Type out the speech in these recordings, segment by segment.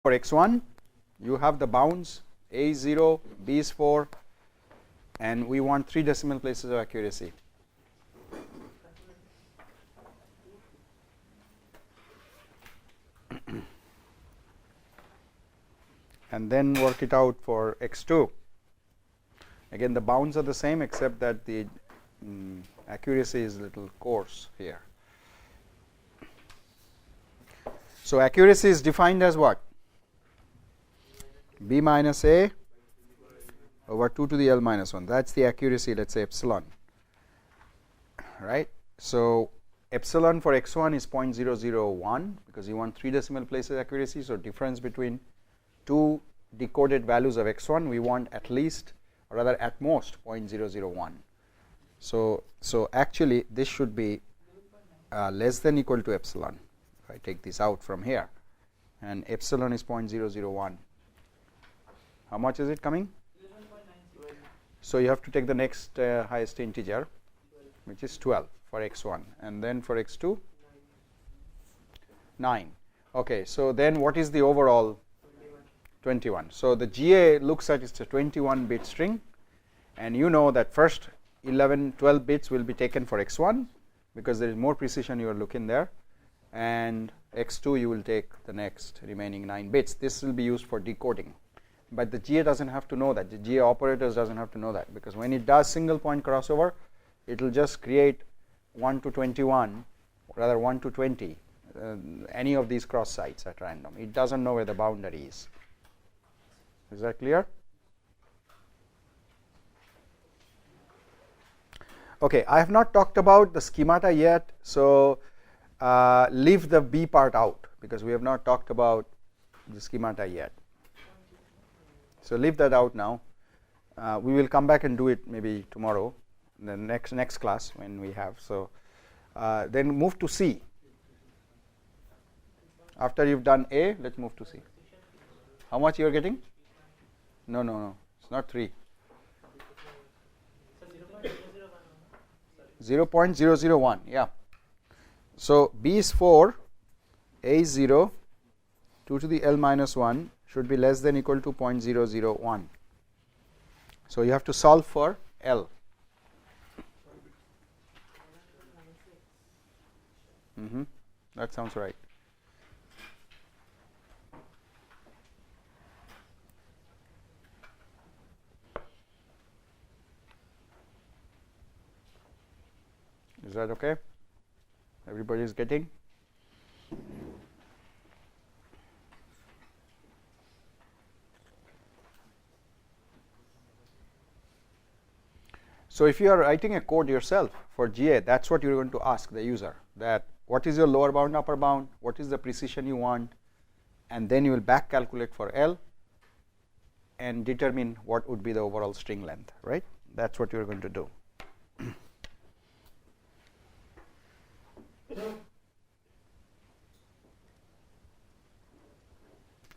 for x1 you have the bounds a is 0, b is 4, and we want 3 decimal places of accuracy. And then work it out for x2. Again, the bounds are the same except that the accuracy is a little coarse here. So accuracy is defined as what? B minus a over 2 to the L minus 1. That's the accuracy, let's say epsilon. Right? So epsilon for x1 is 0.001 because you want 3 decimal places accuracy. So difference between 2 decoded values of x1, we want at least, or rather at most 0.001. So actually this should be less than equal to epsilon. If I take this out from here, and epsilon is 0.001. How much is it coming? So you have to take the next highest integer, which is 12 for x1, and then for x2 9. Okay, so then what is the overall? 21. So the GA looks at it's a 21 bit string, and you know that first 12 bits will be taken for x1 because there is more precision you are looking there, and x2 you will take the next remaining 9 bits. This will be used for decoding, but the GA doesn't have to know that. The GA operators doesn't have to know that, because when it does single point crossover, it will just create 1 to 21, rather 1 to 20, any of these cross sites at random. It doesn't know where the boundary is. Is that clear? Okay, I have not talked about the schemata yet, so leave the B part out because we have not talked about the schemata yet. So leave that out now. We will come back and do it maybe tomorrow, the next class when we have. So then move to C. After you've done A, let's move to C. How much you are getting? No. It's not 3. 0.001. Yeah. So B is 4, A is 0, 2 to the L minus 1 should be less than equal to 0.001. So you have to solve for L. That sounds right. Is that okay? Everybody is getting? So if you are writing a code yourself for GA, that's what you're going to ask the user, that what is your lower bound, upper bound, what is the precision you want, and then you will back calculate for L and determine what would be the overall string length, right? That's what you're going to do.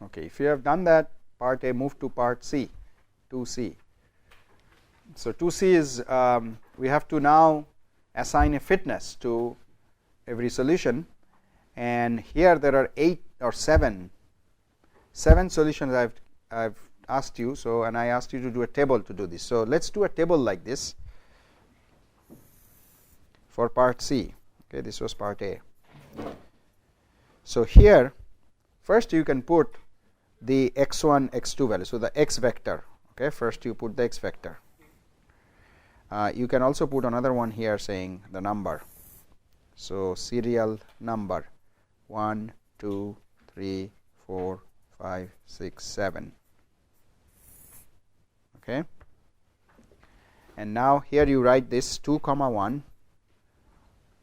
Okay, if you have done that, part A, move to part C, 2C. So 2C is, we have to now assign a fitness to every solution, and here there are 8 or 7 solutions I've asked you. So, and I asked you to do a table to do this. So let's do a table like this for part C. Okay, this was part A. So here, first you can put the x1, x2 value. So the x vector. Okay, first you put the x vector. You can also put another one here saying the number. So serial number 1, 2, 3, 4, 5, 6, 7. Okay, and now here you write this 2, 1,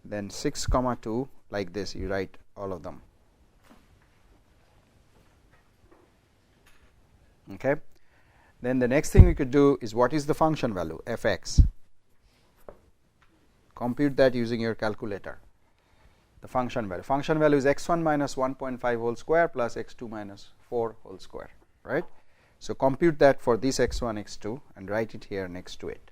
then 6, 2, like this. You write all of them. Okay, then the next thing we could do is, what is the function value? Fx. Compute that using your calculator. The function value. Function value is x1 minus 1.5 whole square plus x2 minus 4 whole square, right? So compute that for this x1, x2 and write it here next to it.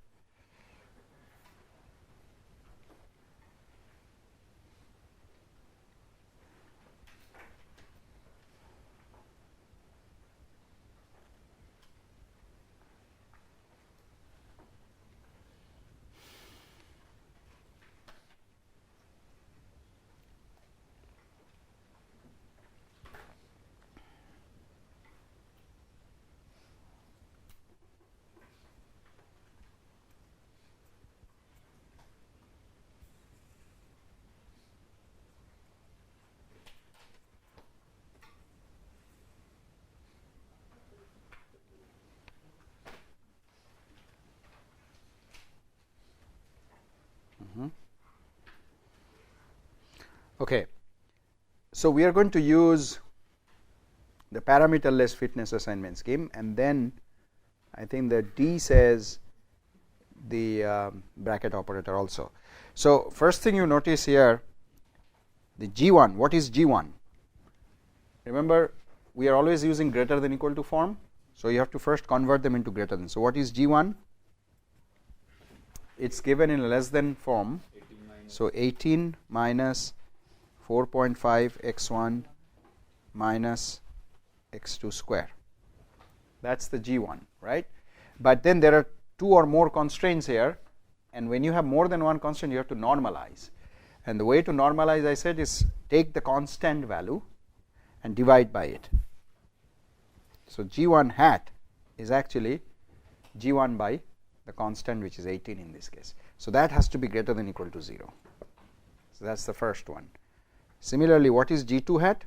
Okay. So we are going to use the parameterless fitness assignment scheme, and then I think the D says the bracket operator also. So first thing you notice here, the G1. What is G1? Remember, we are always using greater than equal to form, so you have to first convert them into greater than. So what is G1? It's given in less than form. So 18 minus 4.5 x1 minus x2 square. That's the G1, right? But then there are two or more constraints here, and when you have more than one constraint, you have to normalize. And the way to normalize, I said, is take the constant value and divide by it. So G1 hat is actually G1 by the constant, which is 18 in this case. So that has to be greater than equal to 0. So that's the first one. Similarly, what is G2 hat?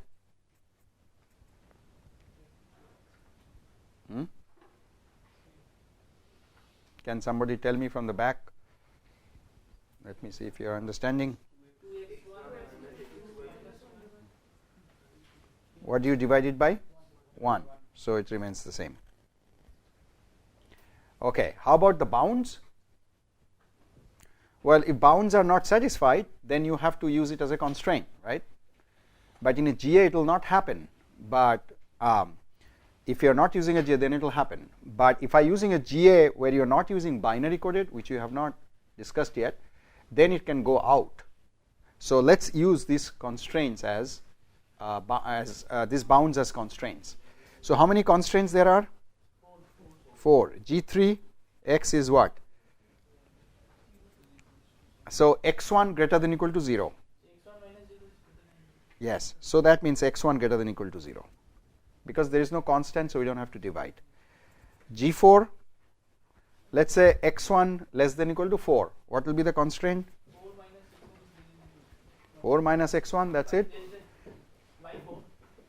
Can somebody tell me from the back? Let me see if you are understanding. What do you divide it by? 1. So it remains the same. Okay, how about the bounds? Well, if bounds are not satisfied, then you have to use it as a constraint, right? But in a GA it will not happen. But if you are not using a GA, then it will happen. But if I using a GA where you are not using binary coded, which you have not discussed yet, then it can go out. So let's use these constraints as these bounds as constraints. So how many constraints there are? 4. G3 x is what? So x1 greater than equal to 0. Yes. So that means x1 greater than equal to 0. Because there is no constant, so we don't have to divide. G4, let's say x1 less than equal to 4. What will be the constraint? 4 minus x1, that's it?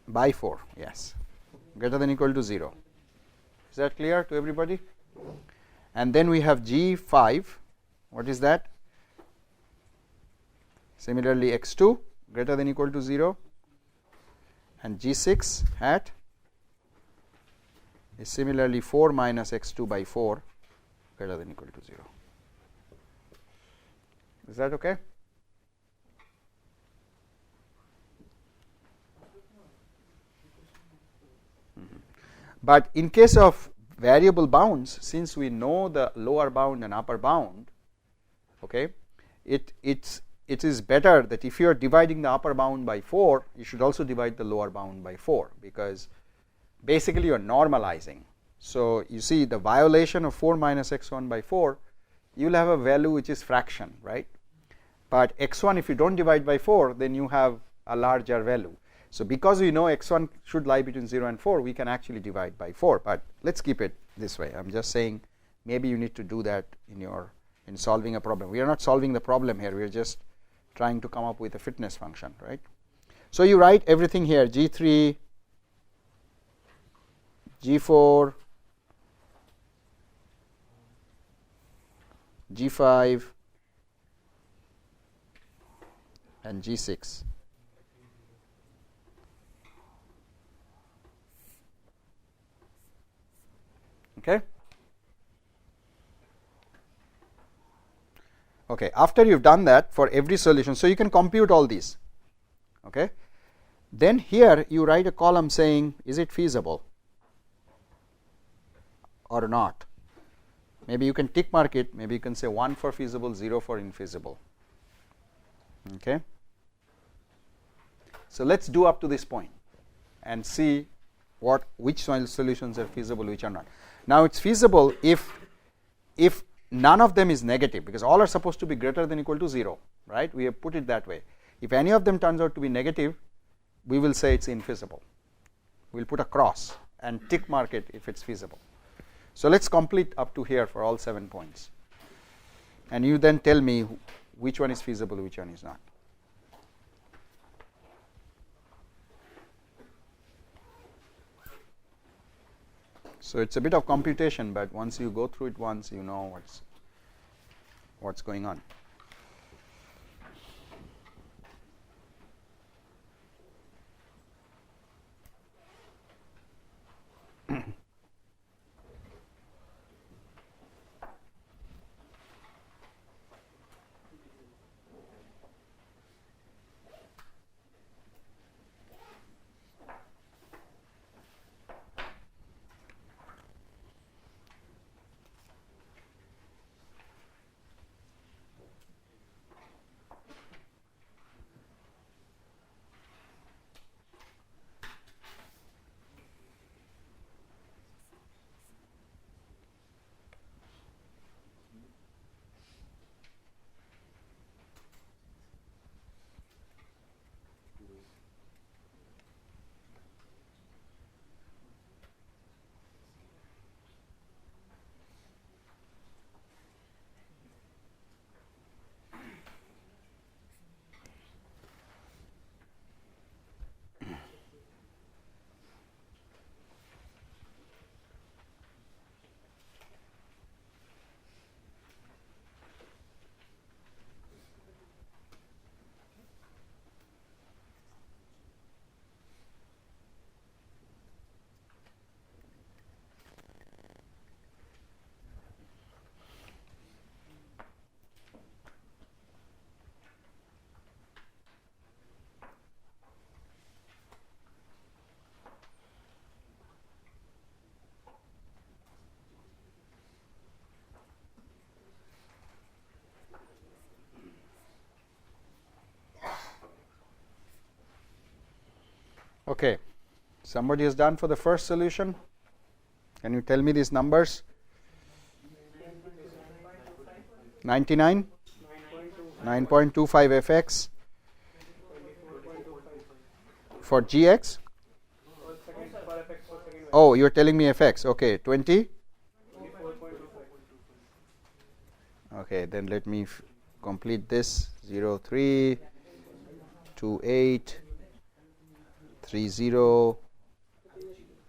By 4, yes. Greater than equal to 0. Is that clear to everybody? And then we have G5. What is that? Similarly, x2 greater than equal to 0. And G6 hat is similarly 4 minus x2 by 4 greater than equal to 0. Is that okay? But in case of variable bounds, since we know the lower bound and upper bound, okay, it is better that if you are dividing the upper bound by 4, you should also divide the lower bound by 4, because basically you are normalizing. So you see the violation of 4 minus x1 by 4, you will have a value which is fraction, right? But x1, if you don't divide by 4, then you have a larger value. So because we know x1 should lie between 0 and 4, we can actually divide by 4. But let's keep it this way. I'm just saying maybe you need to do that in solving a problem. We are not solving the problem here. We are just trying to come up with a fitness function, right? So you write everything here: G3, G4, G5, and G6. Okay. Okay. After you've done that for every solution, so you can compute all these. Okay. Then here you write a column saying, is it feasible or not? Maybe you can tick mark it. Maybe you can say 1 for feasible, 0 for infeasible. Okay. So let's do up to this point and see which solutions are feasible, which are not. Now it's feasible if none of them is negative, because all are supposed to be greater than equal to 0, right? We have put it that way. If any of them turns out to be negative, we will say it's infeasible. We'll put a cross and tick mark it if it's feasible. So let's complete up to here for all 7 points. And you then tell me which one is feasible, which one is not. So it's a bit of computation, but once you go through it once, you know what's going on. Okay, somebody has done for the first solution. Can you tell me these numbers? 99, 9.25 fx for gx. Oh, you're telling me fx. Okay, 20. Okay, then let me complete this. 0, 3, 2, 8, 3, 0,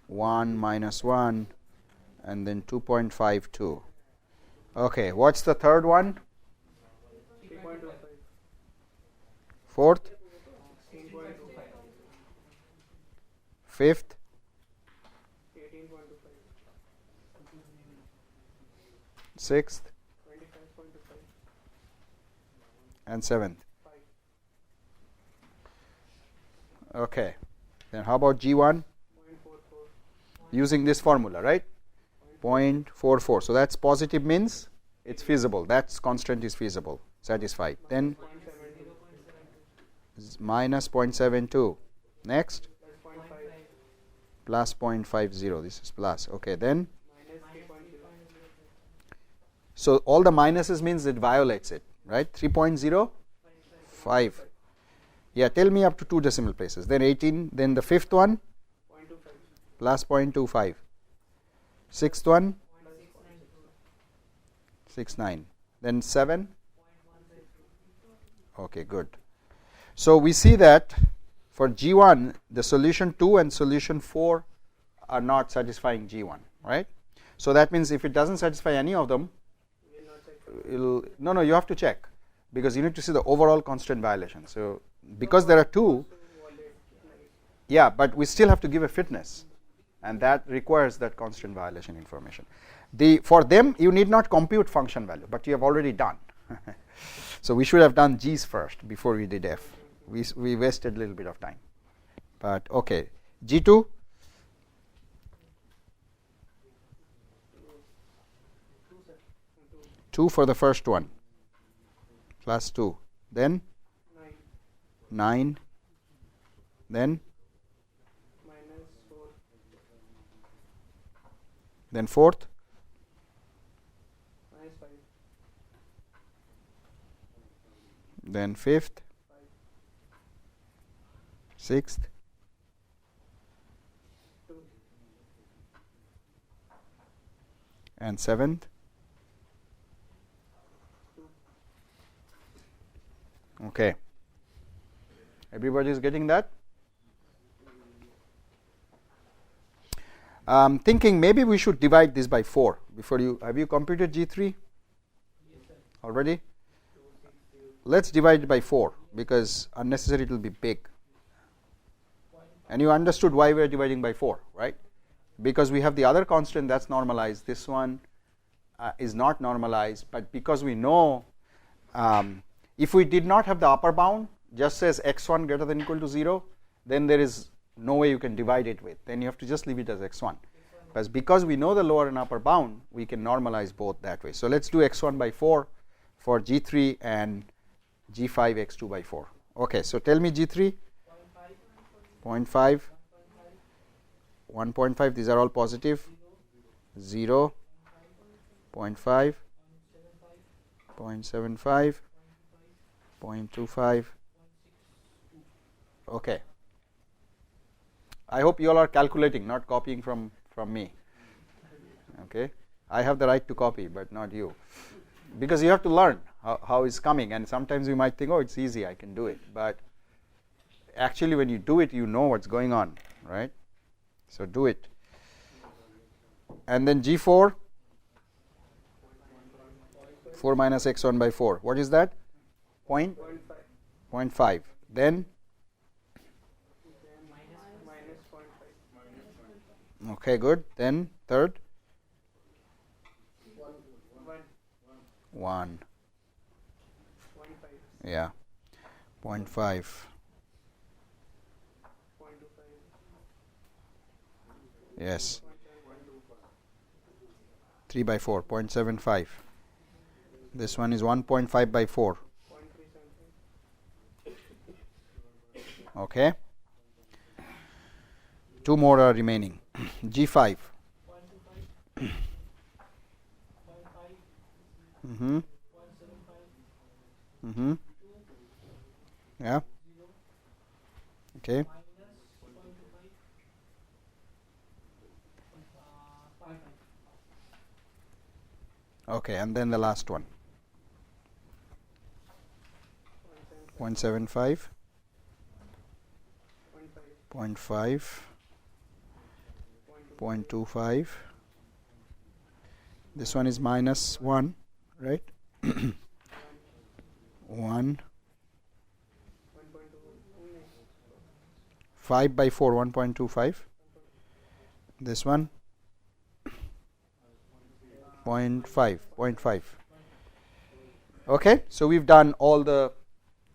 1, minus 1, and then 2.52. Okay, what's the third one? Fourth? Fifth? Sixth? And seventh. Okay, then how about G1? Using this formula, right? 0.44. So that's positive, means it's feasible. That's constraint is feasible, satisfied. Then minus 0.72. Next, plus 0.50. This is plus. Okay, then so all the minuses means it violates it, right? 3.05. Yeah, tell me up to 2 decimal places. Then 18. Then the fifth one, plus 0.25. Sixth one, 69. Then 7. Okay, good. So we see that for G1, the solution 2 and solution 4 are not satisfying G1, right? So that means if it doesn't satisfy any of them, no, you have to check, because you need to see the overall constraint violation. So because there are 2, yeah, but we still have to give a fitness, and that requires that constraint violation information. For them, you need not compute function value, but you have already done. So we should have done G's first before we did F. We wasted a little bit of time. But okay, G2. Two for the first one, plus 2. Then 9. Then then fourth, then fifth, sixth, and seventh. Okay, everybody is getting that? Thinking maybe we should divide this by 4 before you. Have you computed G3 already? Let's divide it by 4, because unnecessary it will be big. And you understood why we are dividing by 4, right? Because we have the other constant that's normalized. This one is not normalized, but because we know if we did not have the upper bound, just says x1 greater than or equal to 0, then there is no way you can divide it with. Then you have to just leave it as x1. But because we know the lower and upper bound, we can normalize both that way. So let's do x1 by 4 for G3 and G5 x2 by 4. Okay, so tell me G3. 0.5, 1.5, these are all positive. 0, 0.5, 0.75, 0.25. Okay. I hope you all are calculating, not copying from me. Okay. I have the right to copy, but not you. Because you have to learn how it's coming, and sometimes you might think, oh, it's easy, I can do it. But actually when you do it, you know what's going on, right? So do it. And then G4, 4 minus x1 by 4. What is that? 0.5. Then okay, good. Then third, 1. Yeah, 0.5. 0.25. Yes. 3 by 4, 0.75. This one is 1.5 by 4. Okay. Two more are remaining. G5. Mm-hmm. Mm-hmm. Yeah. Okay. Okay, and then the last one. 0.75. 0.5. 0.25. This one is minus 1, right? 1. 5 by 4, 1.25. This one 0.5. Okay, so we've done all the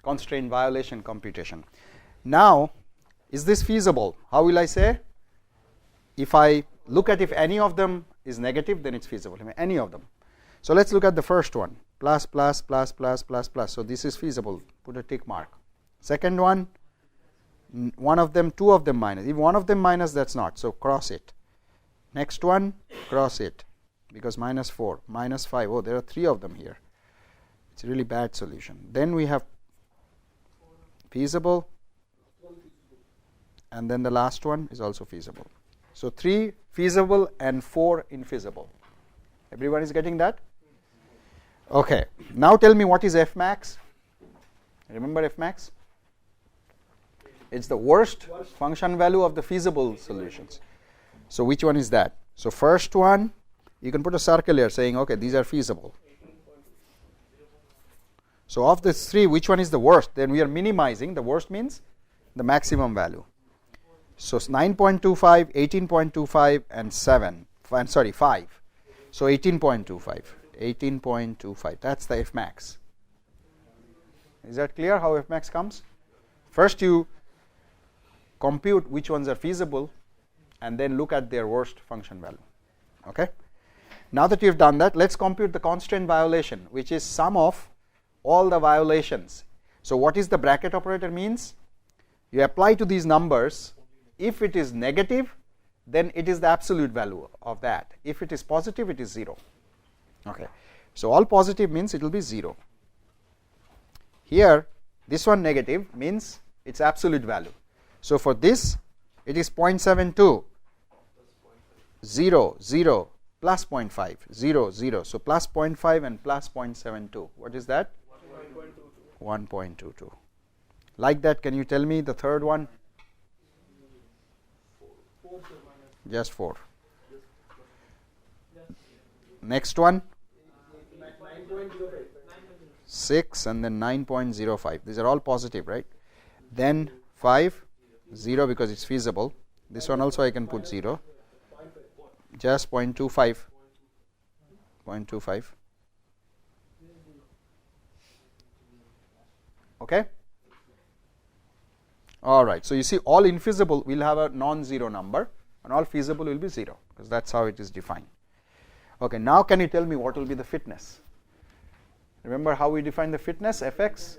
constraint violation computation. Now, is this feasible? How will I say? If I look at if any of them is negative, then it's feasible. Any of them. So let's look at the first one. Plus, plus, plus, plus, plus, plus. So this is feasible. Put a tick mark. Second one, one of them, two of them minus. If one of them minus, that's not. So cross it. Next one, cross it. Because minus 4, minus 5. Oh, there are 3 of them here. It's a really bad solution. Then we have feasible. And then the last one is also feasible. So 3 feasible and 4 infeasible. Everyone is getting that? Okay. Now tell me what is F max. Remember F max? It's the worst function value of the feasible solutions. So which one is that? So first one, you can put a circle here saying, okay, these are feasible. So of these 3, which one is the worst? Then we are minimizing. The worst means the maximum value. So 9.25, 18.25, and 5. So 18.25. 18.25. That's the F max. Is that clear how F max comes? First you compute which ones are feasible and then look at their worst function value. Okay? Now that you've done that, let's compute the constraint violation, which is sum of all the violations. So what is the bracket operator means? You apply to these numbers. If it is negative, then it is the absolute value of that. If it is positive, it is 0. Okay. So all positive means it will be 0. Here, this one negative means its absolute value. So for this, it is 0.72, 0, 0, plus 0.5, 0, 0. So plus 0.5 and plus 0.72. What is that? 1.22. Like that, can you tell me the third one? Just 4. Next one? 6 and then 9.05. These are all positive, right? Then 5, 0 because it's feasible. This one also I can put 0. Just 0.25. 0.25. Okay? Alright, so you see all infeasible will have a non-zero number and all feasible will be 0 because that's how it is defined. Okay, now can you tell me what will be the fitness? Remember how we define the fitness, Fx?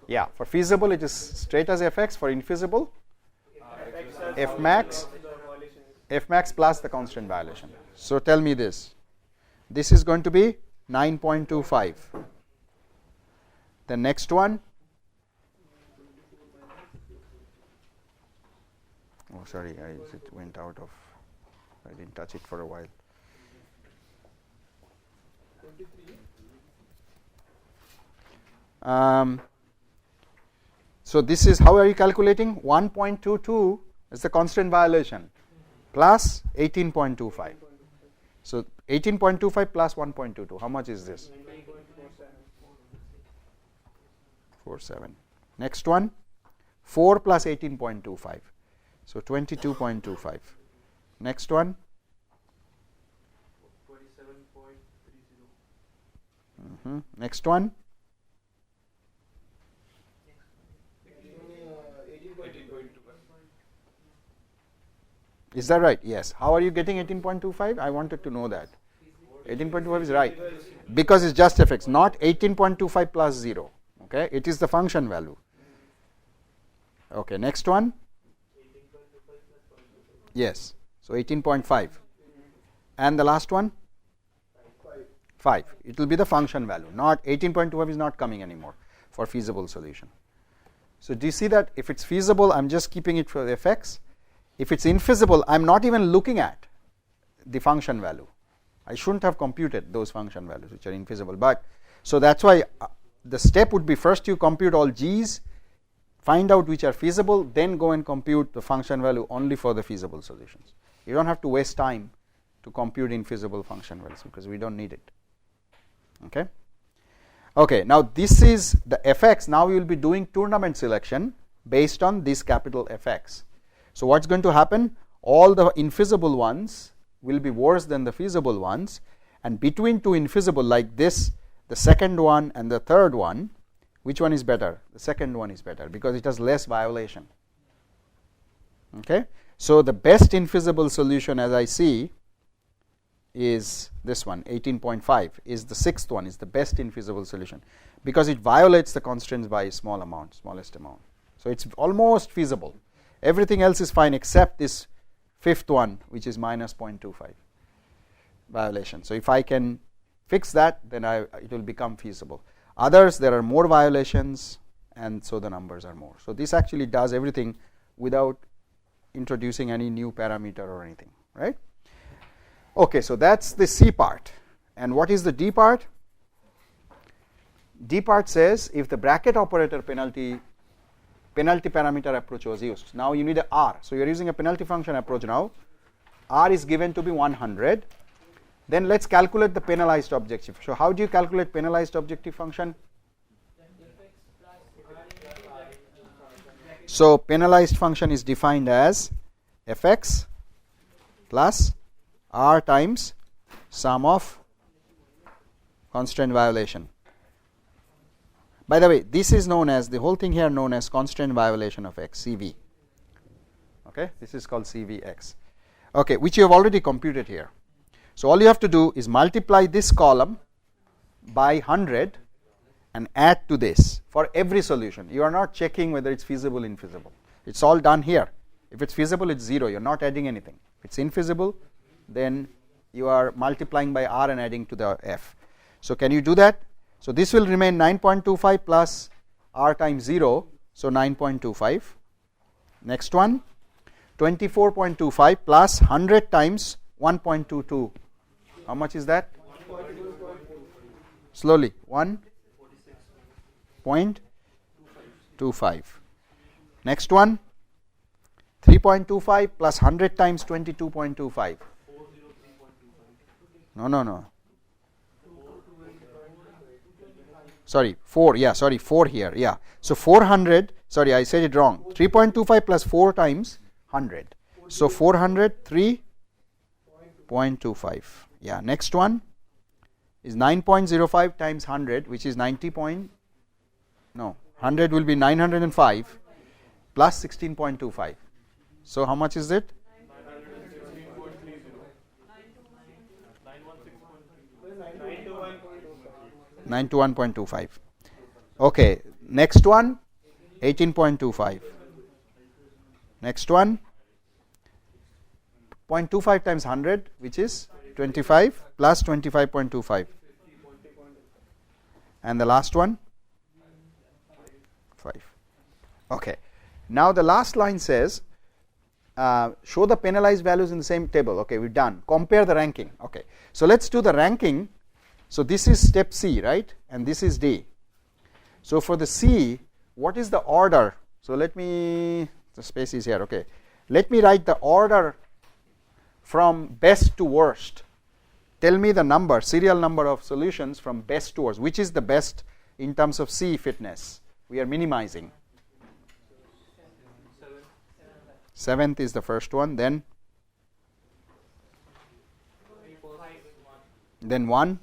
Yeah, for feasible it is straight as Fx. For infeasible, F max plus the constraint violation. So tell me this. This is going to be 9.25. The next one, oh sorry, it went out of, I didn't touch it for a while. So this is, how are you calculating? 1.22 is the constraint violation plus 18.25. So 18.25 plus 1.22. How much is this? 47. Next one, 4 plus 18.25. So 22.25. Next one, 27.30. Next one, is that right? Yes. How are you getting 18.25? I wanted to know that. 18.25 is right because it's just Fx, not 18.25 plus 0. Okay, it is the function value. Okay, next one. Yes. So 18.5. And the last one? 5. It will be the function value. Not 18.25 is not coming anymore for feasible solution. So do you see that if it's feasible, I'm just keeping it for the fx. If it's infeasible, I'm not even looking at the function value. I shouldn't have computed those function values which are infeasible. But so that's why the step would be first you compute all g's, find out which are feasible, then go and compute the function value only for the feasible solutions. You don't have to waste time to compute infeasible function values because we don't need it. Okay. Okay. Now this is the fx. Now we will be doing tournament selection based on this capital Fx. So what's going to happen? All the infeasible ones will be worse than the feasible ones, and between two infeasible like this, the second one and the third one, which one is better? The second one is better because it has less violation. Okay. So the best infeasible solution as I see is this one, 18.5 is the sixth one, is the best infeasible solution because it violates the constraints by a small amount, smallest amount. So it's almost feasible. Everything else is fine except this fifth one, which is minus 0.25 violation. So if I can fix that, then it will become feasible. Others, there are more violations, and so the numbers are more. So this actually does everything without introducing any new parameter or anything, right? Okay, so that's the C part. And what is the D part? D part says if the bracket operator penalty parameter approach was used. Now you need a R. So you're using a penalty function approach now. R is given to be 100. Then let's calculate the penalized objective. So how do you calculate penalized objective function? So penalized function is defined as fx plus R times sum of constraint violation. By the way, this is known as, the whole thing here known as constraint violation of x, CV. Okay, this is called CVX. Okay, which you have already computed here. So all you have to do is multiply this column by 100 and add to this for every solution. You are not checking whether it's feasible or infeasible. It's all done here. If it's feasible, it's 0. You're not adding anything. If it's infeasible, then you are multiplying by R and adding to the F. So can you do that? So this will remain 9.25 plus R times 0, so 9.25. Next one, 24.25 plus 100 times 1.22. How much is that? Slowly, 1.25. Next one, 3.25 plus 100 times 22.25. No. Sorry, 4. Yeah, sorry, 4 here. Yeah. So 400, sorry, I said it wrong. 3.25 plus 4 times 100. So 400, 3.25. Yeah, next one is 9.05 times 100, which is 100 will be 905 plus 16.25. So how much is it? 91.25. Okay, next one, 18.25. Next one, 0.25 times 100, which is 25 plus 25.25. And the last one, 5. Okay. Now the last line says, show the penalized values in the same table. Okay, we're done. Compare the ranking. Okay. So let's do the ranking. So this is step C, right? And this is D. So for the C, what is the order? So let me, the space is here. Okay. Let me write the order from best to worst. Tell me the number, serial number of solutions from best to worst. Which is the best in terms of C fitness? We are minimizing. 7th is the first one. Then 1.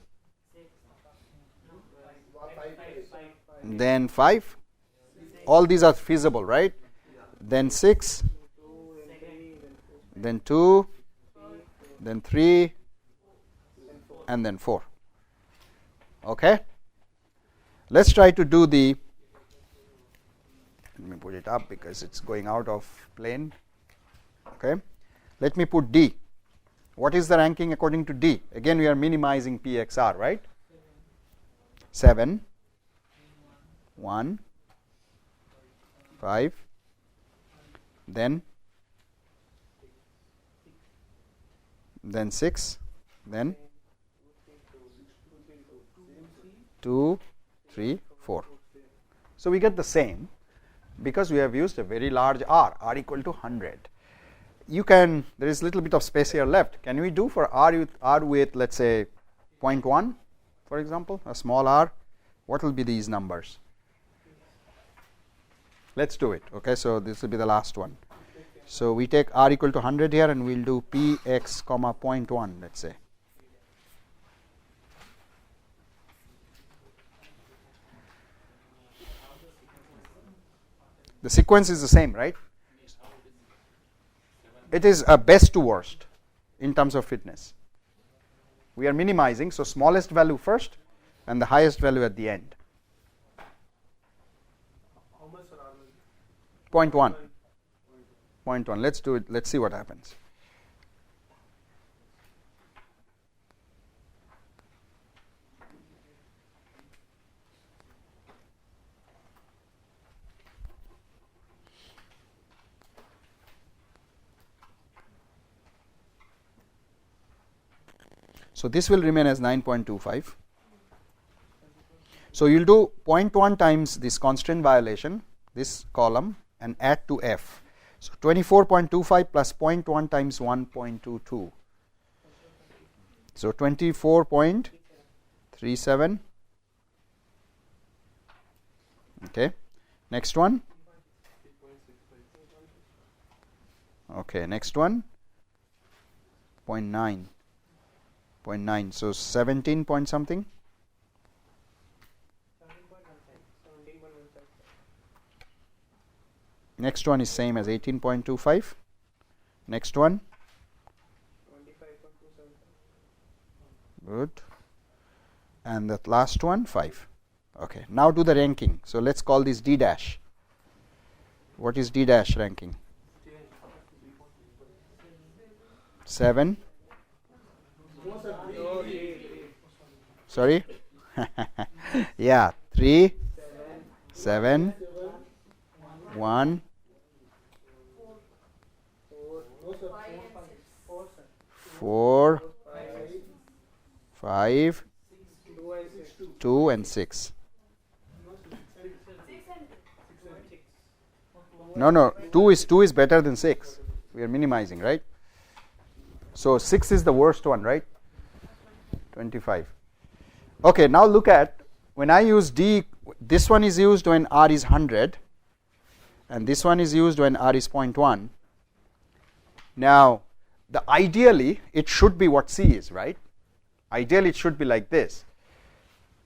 Then 5. All these are feasible, right? Then 6. Then 2. Then 3. And then 4. Okay. Let's try to do the, let me put it up because it's going out of plane. Okay. Let me put D. What is the ranking according to D? Again, we are minimizing PXR, right? 7, 1, 5, then 6, then 2, 3, 4. So we get the same because we have used a very large R equal to 100. You can, there is a little bit of space here left. Can we do for R with let's say 0.1, for example, a small r? What will be these numbers? Let's do it. Okay, so this will be the last one. So we take R equal to 100 here, and we'll do Px comma 0.1, let's say. The sequence is the same, right? It is a best to worst in terms of fitness. We are minimizing, so smallest value first and the highest value at the end. 0.1. 0.1. Let's do it. Let's see what happens. So this will remain as 9.25. So you'll do 0.1 times this constraint violation, this column, and add to F. So 24.25 plus 0.1 times 1.22. So 24.37. Okay. Next one. Okay. Next one. 0.9. 0.9. So 17 point something. Next one is same as 18.25. Next one. 25.27. Good. And the last one, 5. Okay. Now do the ranking. So let's call this D dash. What is D dash ranking? 7. Sorry? Yeah. 3, 7, 1, 4, 5, 2 and 6. No, 2 is better than 6. We are minimizing, right? So 6 is the worst one, right? 25. Okay, now look at, when I use D, this one is used when R is 100, and this one is used when R is 0.1. Now, ideally, it should be what C is, right? Ideally, it should be like this.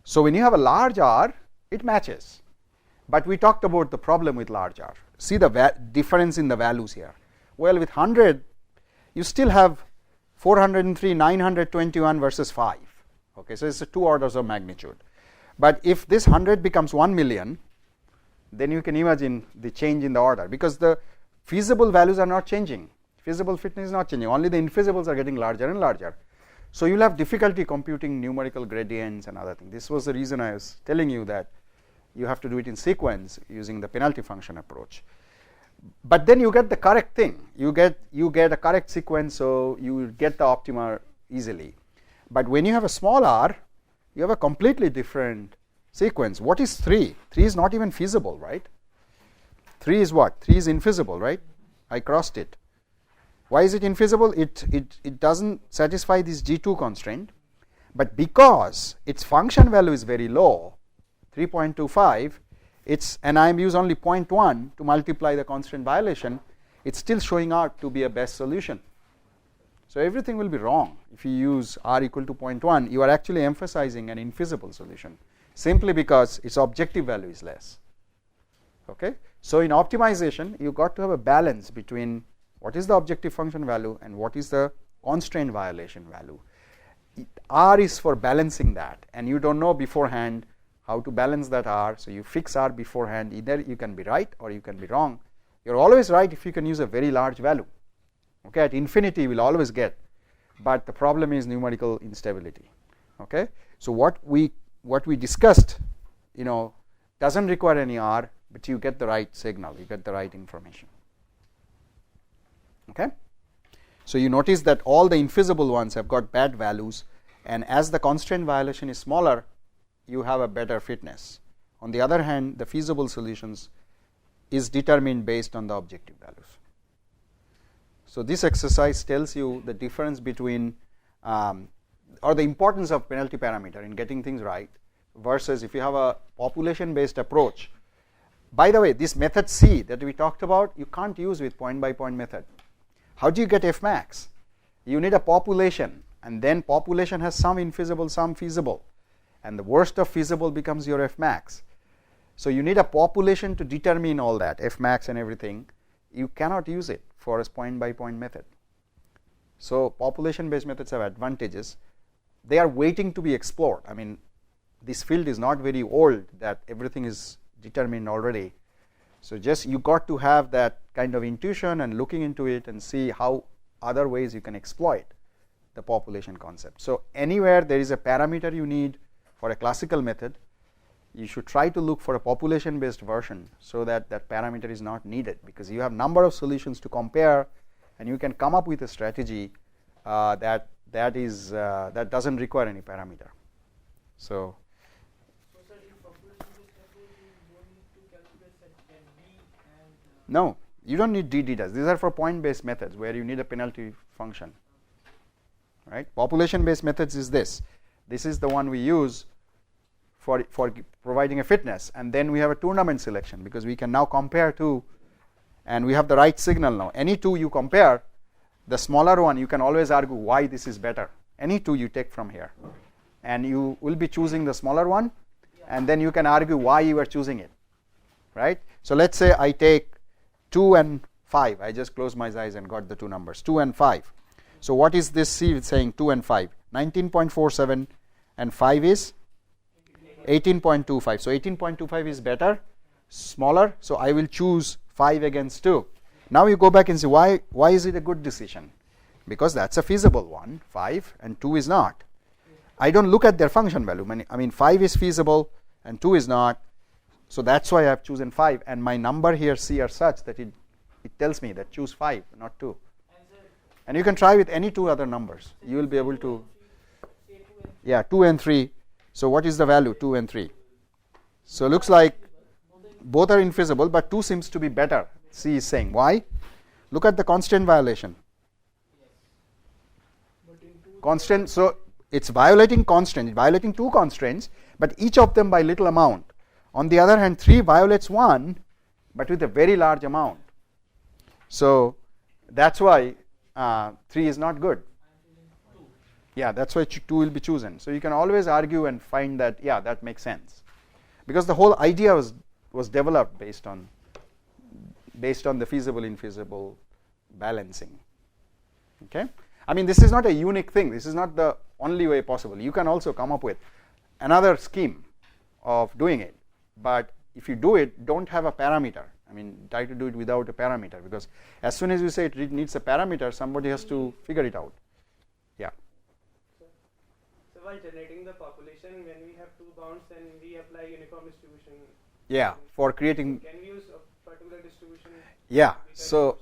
So when you have a large R, it matches. But we talked about the problem with large R. See the difference in the values here. Well, with 100, you still have 403, 921 versus 5. Okay, so it's 2 orders of magnitude. But if this 100 becomes 1 million, then you can imagine the change in the order, because the feasible values are not changing. Feasible fitness is not changing. Only the infeasibles are getting larger and larger. So you'll have difficulty computing numerical gradients and other things. This was the reason I was telling you that you have to do it in sequence using the penalty function approach. But then you get the correct thing. You get a correct sequence, so you get the optima easily. But when you have a small r, you have a completely different sequence. What is 3? 3 is not even feasible, right? 3 is what? 3 is infeasible, right? I crossed it. Why is it infeasible? It doesn't satisfy this G2 constraint. But because its function value is very low, 3.25, and I use only 0.1 to multiply the constraint violation, it's still showing out to be a best solution. So everything will be wrong. If you use R equal to 0.1, you are actually emphasizing an infeasible solution, simply because its objective value is less. Okay? So in optimization, you got to have a balance between what is the objective function value and what is the constraint violation value. R is for balancing that, and you don't know beforehand how to balance that R, so you fix R beforehand. Either you can be right or you can be wrong. You're always right if you can use a very large value. Okay, at infinity we'll always get, but the problem is numerical instability. Okay, so what we discussed, doesn't require any R, but you get the right signal, you get the right information. Okay, so you notice that all the infeasible ones have got bad values, and as the constraint violation is smaller, you have a better fitness. On the other hand, the feasible solutions is determined based on the objective values. So this exercise tells you the difference between or the importance of penalty parameter in getting things right versus if you have a population based approach. By the way, this method C that we talked about, you can't use with point by point method. How do you get F max? You need a population, and then population has some infeasible, some feasible, and the worst of feasible becomes your F max. So you need a population to determine all that, F max and everything. You cannot use it for a point by point method. So population based methods have advantages. They are waiting to be explored. I mean, this field is not very old that everything is determined already. So just you got to have that kind of intuition and looking into it and see how other ways you can exploit the population concept. So anywhere there is a parameter you need for a classical method, you should try to look for a population based version so that that parameter is not needed, because you have number of solutions to compare and you can come up with a strategy that doesn't require any parameter. So no, you don't need DD does. These are for point based methods where you need a penalty function. Right? Population based methods is this. This is the one we use for providing a fitness, and then we have a tournament selection because we can now compare two and we have the right signal now. Any two you compare, the smaller one you can always argue why this is better. Any two you take from here and you will be choosing the smaller one, and then you can argue why you are choosing it. Right? So let's say I take 2 and 5. I just closed my eyes and got the two numbers, 2 and 5. So what is this C saying? 2 and 5. 19.47 and 5 is 18.25. So 18.25 is better, smaller. So I will choose 5 against 2. Now you go back and say why is it a good decision? Because that's a feasible one, 5, and 2 is not. I don't look at their function value. I mean 5 is feasible and 2 is not. So that's why I have chosen 5, and my number here C are such that it tells me that choose 5, not 2. And you can try with any two other numbers. You will be able to, 2 and 3. So what is the value? 2 and 3. So looks like both are infeasible, but 2 seems to be better. C is saying. Why? Look at the constraint violation. Constraint, so it's violating constraint. It's violating two constraints, but each of them by little amount. On the other hand, 3 violates 1, but with a very large amount. So that's why 3 is not good. Yeah, that's why 2 will be chosen. So you can always argue and find that, that makes sense. Because the whole idea was developed based on the feasible, infeasible balancing. Okay? I mean, this is not a unique thing. This is not the only way possible. You can also come up with another scheme of doing it. But if you do it, don't have a parameter. I mean, try to do it without a parameter, because as soon as you say it needs a parameter, somebody has to figure it out. Yeah. So while generating the population, when we have two bounds, then we apply uniform distribution. Yeah, for creating. Can we use a particular distribution? Yeah. So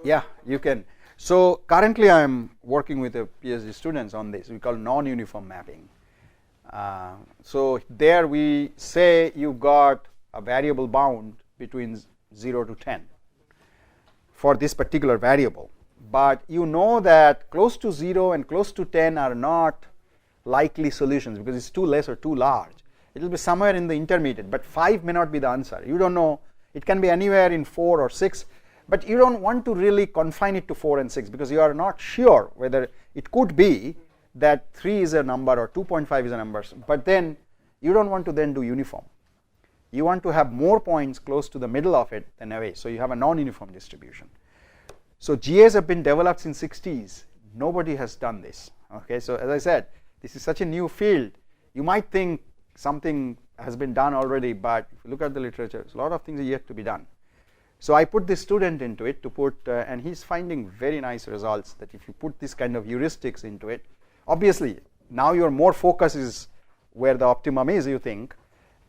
yeah, you can. So currently I am working with a PhD students on this. We call non-uniform mapping. So there we say you got a variable bound between 0 to 10 for this particular variable, but you know that close to 0 and close to 10 are not likely solutions because it's too less or too large. It will be somewhere in the intermediate, but 5 may not be the answer. You don't know. It can be anywhere in 4 or 6, but you don't want to really confine it to 4 and 6 because you are not sure whether it could be that 3 is a number or 2.5 is a number, but then you don't want to then do uniform. You want to have more points close to the middle of it than away, so you have a non-uniform distribution. So GAs have been developed since 60s. Nobody has done this. Okay, so as I said, this is such a new field. You might think something has been done already, but if you look at the literature, a lot of things are yet to be done. So I put this student into it to put, and he's finding very nice results that if you put this kind of heuristics into it, obviously now your more focus is where the optimum is, you think,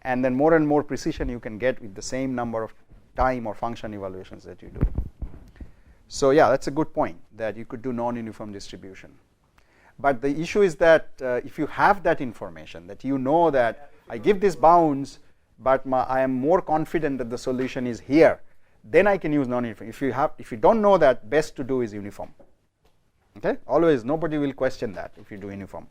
and then more and more precision you can get with the same number of time or function evaluations that you do. So yeah, that's a good point, that you could do non-uniform distribution. But the issue is that if you have that information, that you know that I give these bounds, but I am more confident that the solution is here, then I can use non-uniform. If you don't know that, best to do is uniform. Okay, always, nobody will question that if you do uniform.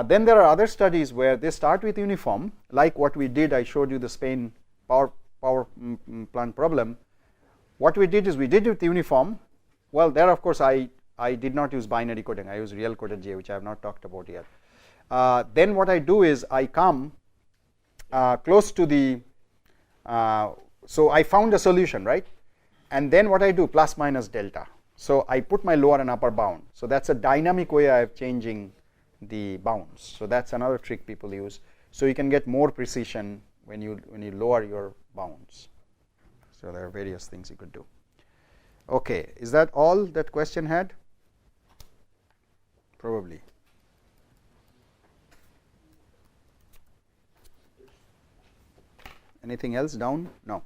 Then there are other studies where they start with uniform, like what we did. I showed you the Spain power plant problem. What we did is we did it with uniform. Well, there of course I did not use binary coding. I use real coded GA, which I have not talked about yet. Then what I do is I come close to the, so I found a solution, right? And then what I do, plus minus delta. So I put my lower and upper bound. So that's a dynamic way of changing the bounds. So that's another trick people use. So you can get more precision when you lower your bounds. So there are various things you could do. Okay, is that all that question had? Probably. Anything else down? No.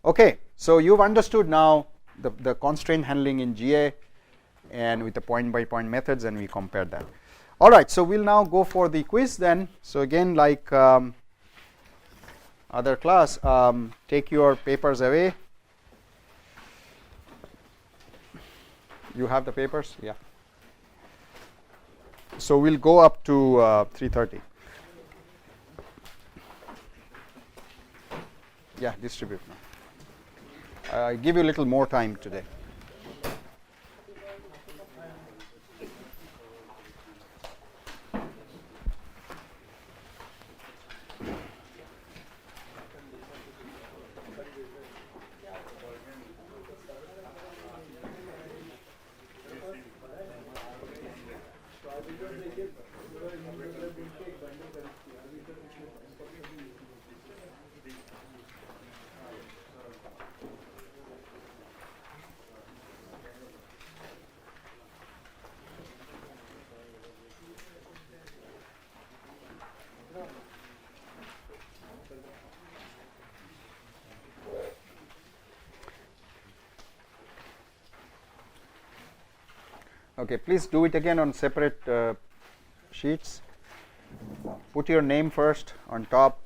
Okay, so you've understood now the constraint handling in GA and with the point-by-point methods, and we compared that. All right, so we'll now go for the quiz then. So again, like other class, take your papers away. You have the papers? Yeah. So we'll go up to 3:30. Yeah, distribute now. I give you a little more time today. Okay, please do it again on separate sheets. Put your name first on top.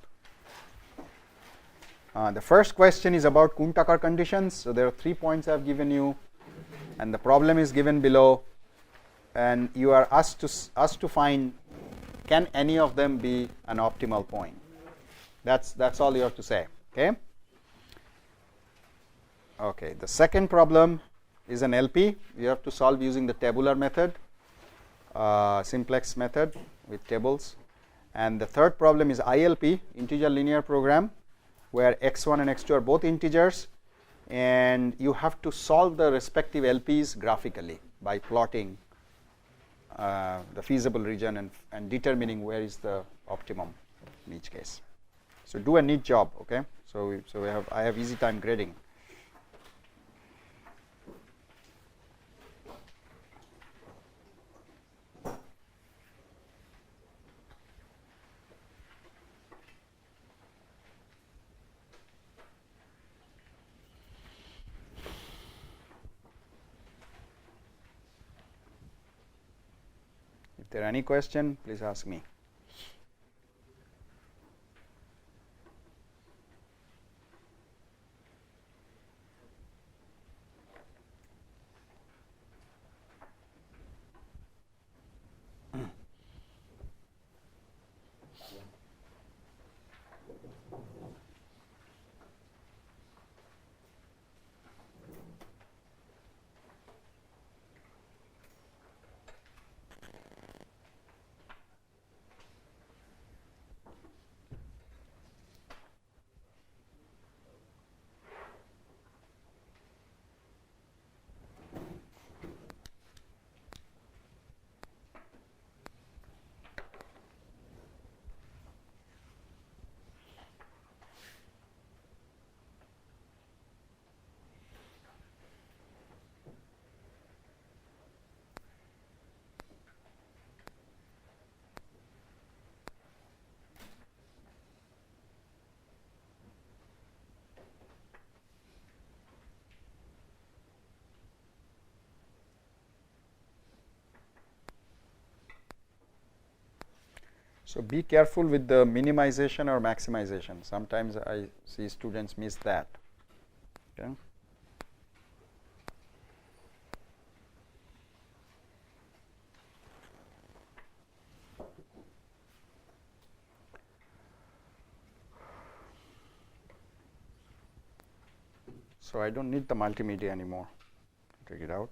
The first question is about Kuhn-Tucker conditions. So there are 3 points I have given you, and the problem is given below, and you are asked to find, can any of them be an optimal point? That's all you have to say. Okay. Okay. The second problem is an LP. You have to solve using the tabular method, simplex method with tables. And the third problem is ILP, integer linear program, where x1 and x2 are both integers, and you have to solve the respective LPs graphically by plotting the feasible region and determining where is the optimum in each case. So do a neat job, okay? So I have easy time grading. If there are any question, please ask me. So be careful with the minimization or maximization. Sometimes I see students miss that. Okay. So I don't need the multimedia anymore. Take it out.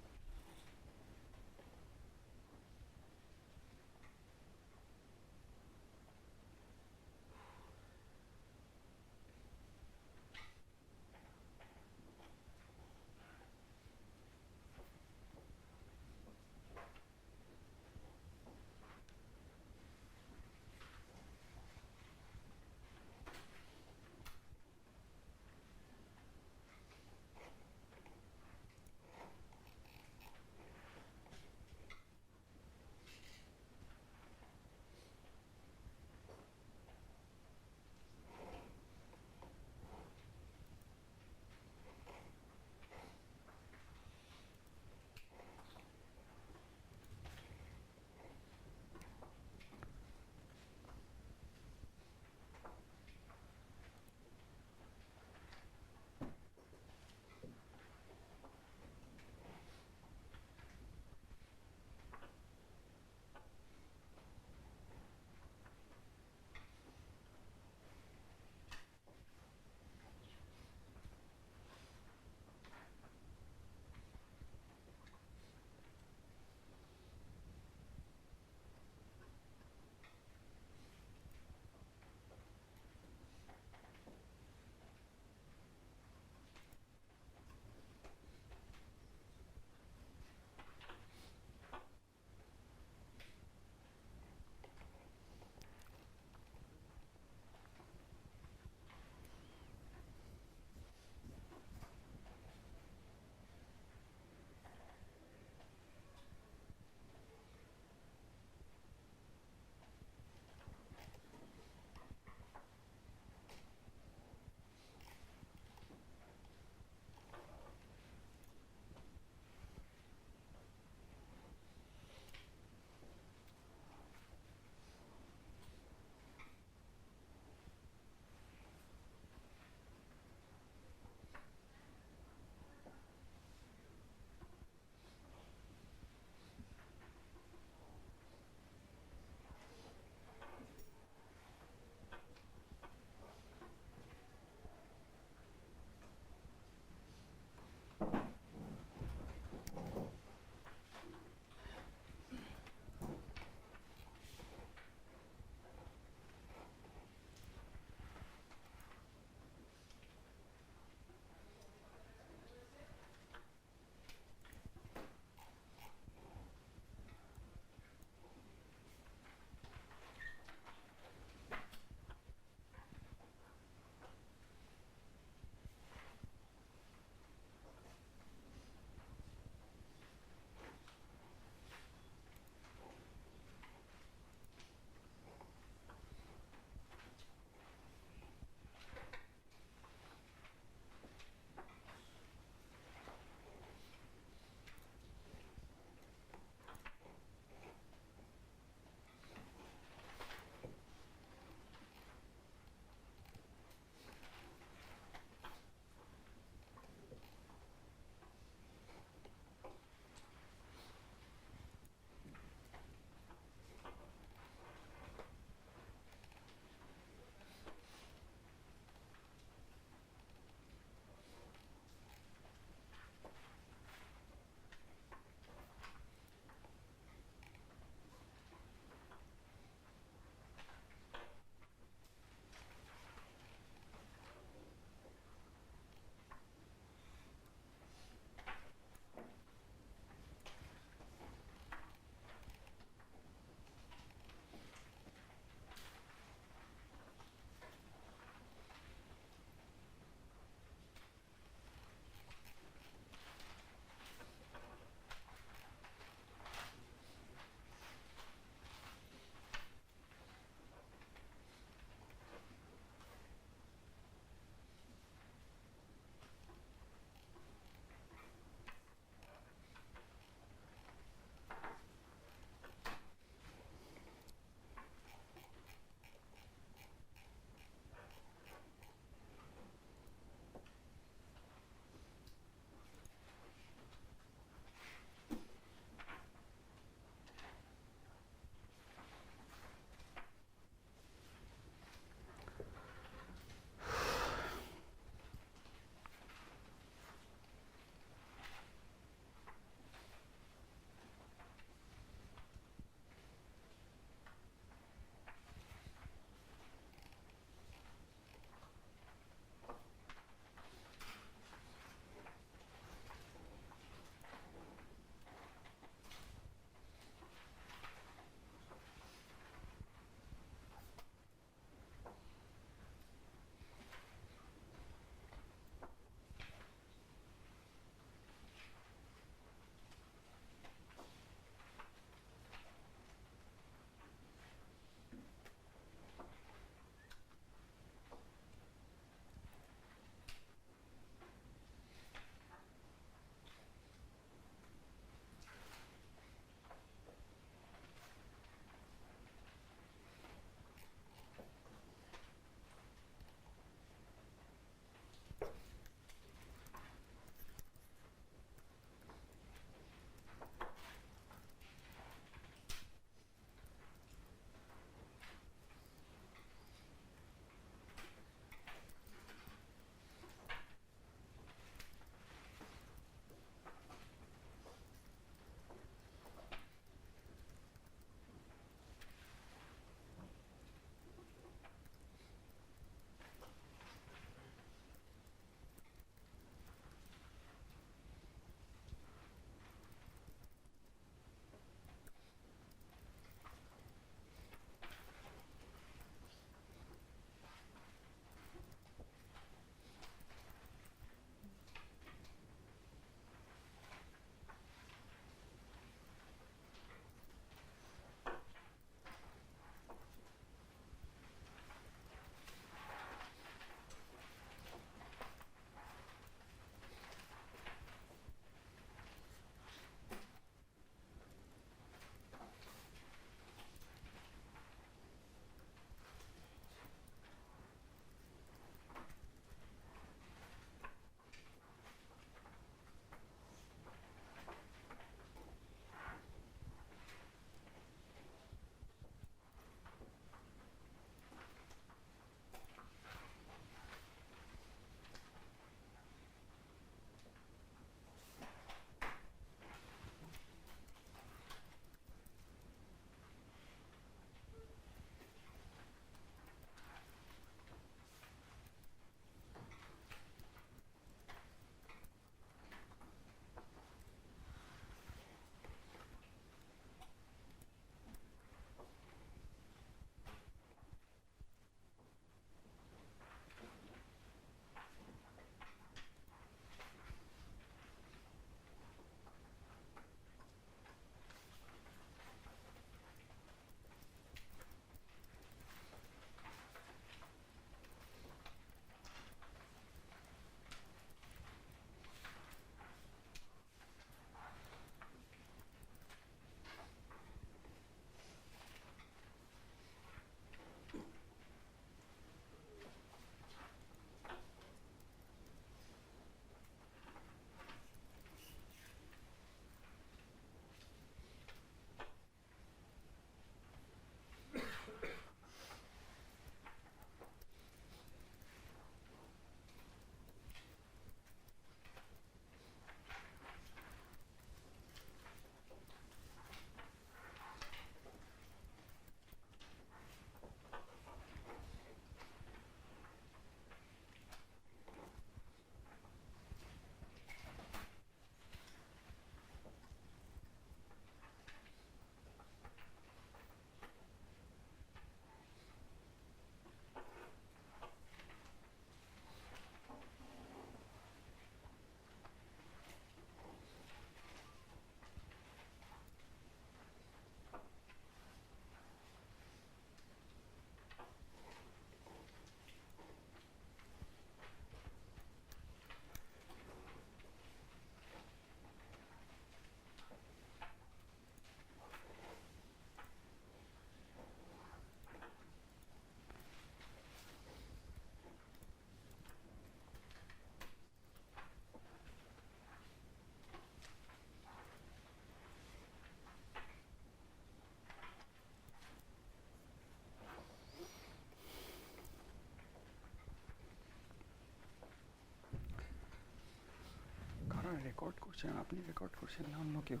Record করছেন আপনি record করছেন না অন্য কেউ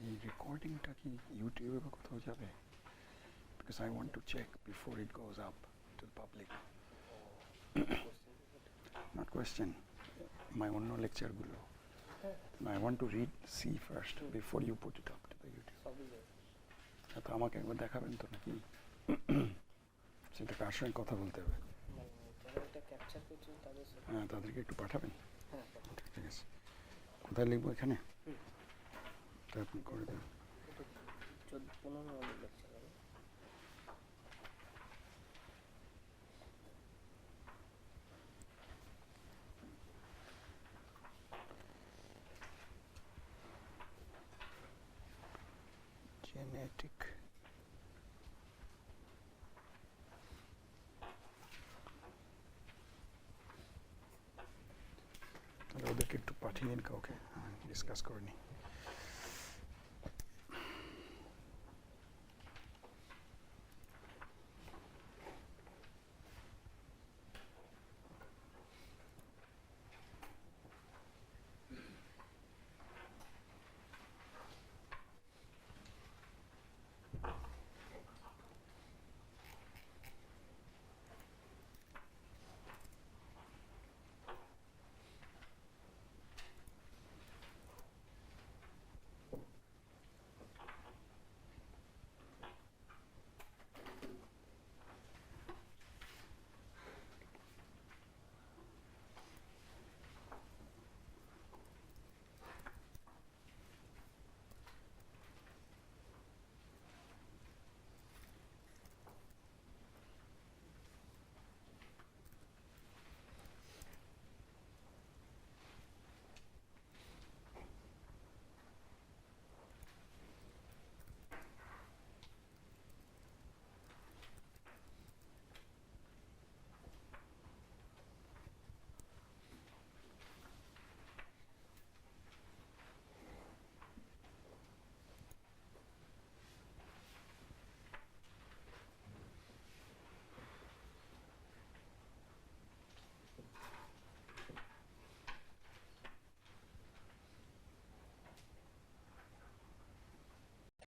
এই রেকর্ডিংটা কি ইউটিউবে বা কোথাও যাবে because I want to check before it goes up to the public not question my অন্য lecture গুলো I want to see first before you put it up to the YouTube তো আমাকে একবার দেখাবেন তো নাকি সেটা কার সঙ্গে কথা বলতে হবে হ্যাঁ তাদেরকে একটু পাঠাবেন ঠিক আছে কোথায় লিখবো এখানে তা আপনি করে দেবেন genetic ওদেরকে একটু পাঠিয়ে দিন কাউকে ডিসকাস করে নিই